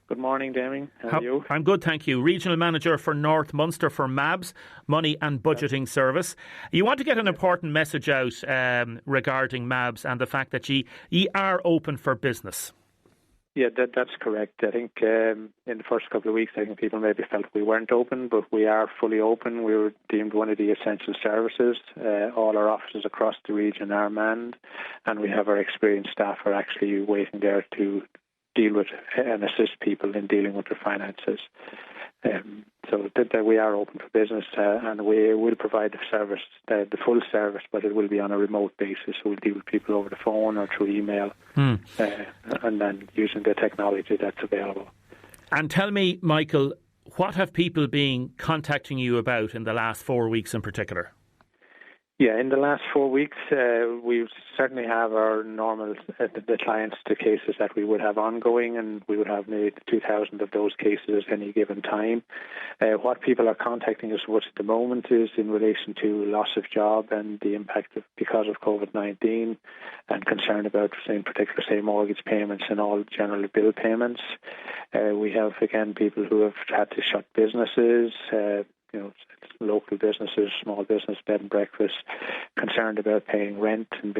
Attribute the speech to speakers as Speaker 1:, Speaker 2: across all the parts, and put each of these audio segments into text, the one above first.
Speaker 1: Good morning, Damien. How are you?
Speaker 2: I'm good, thank you. Regional Manager for North Munster for MABS, Money and Budgeting Service. You want to get an important message out regarding MABS and the fact that ye are open for business.
Speaker 1: Yeah, that's correct. I think in the first couple of weeks, I think people maybe felt we weren't open, but we are fully open. We were deemed one of the essential services. All our offices across the region are manned, and we have our experienced staff are actually waiting there to deal with and assist people in dealing with their finances. So that we are open for business, and we will provide the service, the full service, but it will be on a remote basis. So we'll deal with people over the phone or through email, and then using the technology that's available.
Speaker 2: And tell me, Michael, what have people been contacting you about in the last 4 weeks in particular?
Speaker 1: Yeah, in the last 4 weeks, we certainly have our normal, the clients, the cases that we would have ongoing, and we would have maybe 2,000 of those cases at any given time. What people are contacting us with at the moment is in relation to loss of job and the impact because of COVID-19, and concern about, in particular, say, mortgage payments and all general bill payments. We have, again, people who have had to shut businesses, local businesses, small business, bed and breakfast, concerned about paying rent and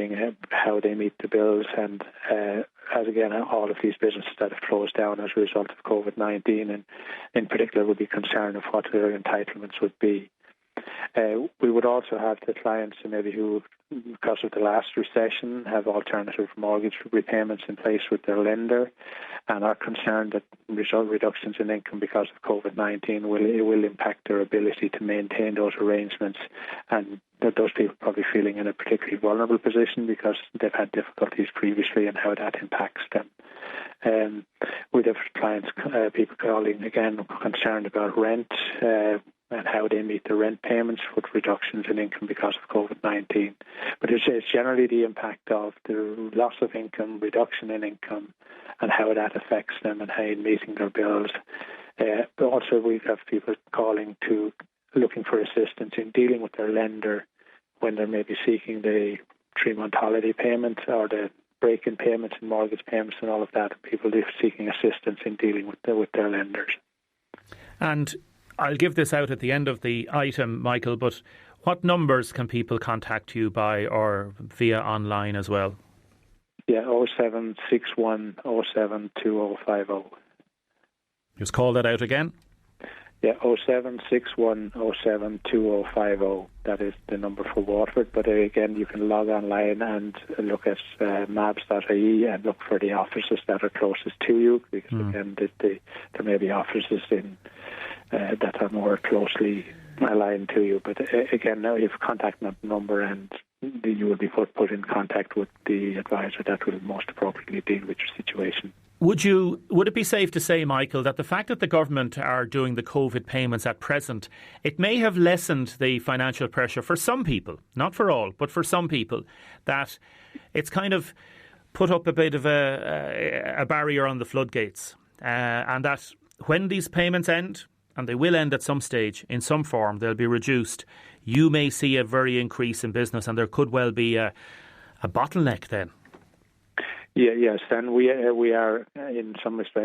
Speaker 1: how they meet the bills, and as again, all of these businesses that have closed down as a result of COVID-19, and in particular would be concerned of what their entitlements would be. We would also have the clients maybe who, because of the last recession, have alternative mortgage repayments in place with their lender and are concerned that reductions in income because of COVID-19 will impact their ability to maintain those arrangements, and that those people are probably feeling in a particularly vulnerable position because they've had difficulties previously and how that impacts them. We'd have clients, people calling again concerned about rent, and how they meet the rent payments with reductions in income because of COVID-19. But it's generally the impact of the loss of income, reduction in income, and how that affects them and how meeting their bills. But also we have people calling to looking for assistance in dealing with their lender when they're maybe seeking the 3-month holiday payment or the break-in payments and mortgage payments and all of that. People are seeking assistance in dealing with their lenders.
Speaker 2: And I'll give this out at the end of the item, Michael, but what numbers can people contact you by or via online as well?
Speaker 1: Yeah, 0761 07 2050.
Speaker 2: Just call that out again.
Speaker 1: Yeah, 0761 07 2050. That is the number for Waterford. But again, you can log online and look at MABS.ie and look for the offices that are closest to you, because again, there may be offices in that are more closely aligned to you. But again, now you have a contact number, and you will be put in contact with the advisor that will most appropriately deal with your situation.
Speaker 2: Would it be safe to say, Michael, that the fact that the government are doing the COVID payments at present, it may have lessened the financial pressure for some people, not for all, but for some people, that it's kind of put up a bit of a barrier on the floodgates, and that when these payments end, and they will end at some stage, in some form, they'll be reduced, you may see a very increase in business, and there could well be a bottleneck then.
Speaker 1: Yeah, yes, and we are in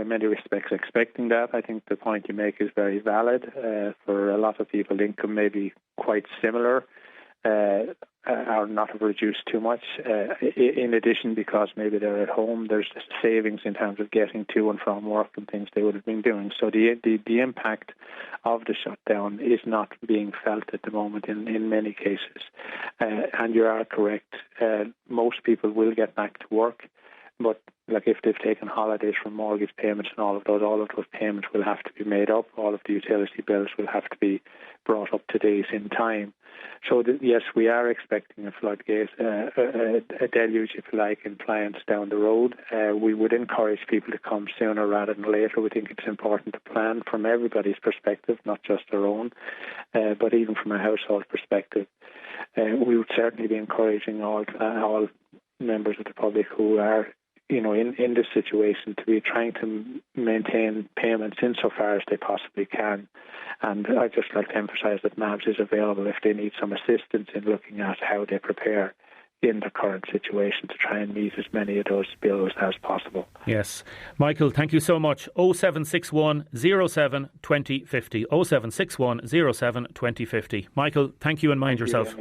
Speaker 1: many respects expecting that. I think the point you make is very valid. For a lot of people, income may be quite similar, or not have reduced too much. In addition, because maybe they're at home, there's savings in terms of getting to and from work and things they would have been doing. So the impact of the shutdown is not being felt at the moment in many cases. And you are correct. Most people will get back to work. But like if they've taken holidays from mortgage payments and all of those payments will have to be made up. All of the utility bills will have to be brought up to date in time. So yes, we are expecting a floodgate, a deluge, if you like, in clients down the road. We would encourage people to come sooner rather than later. We think it's important to plan from everybody's perspective, not just their own, but even from a household perspective. We would certainly be encouraging all members of the public who are in this situation to be trying to maintain payments insofar as they possibly can. And I'd just like to emphasise that MABS is available if they need some assistance in looking at how they prepare in the current situation to try and meet as many of those bills as possible.
Speaker 2: Yes. Michael, thank you so much. 0761 07 2050. 0761 07 2050. Michael, thank you and mind yourself.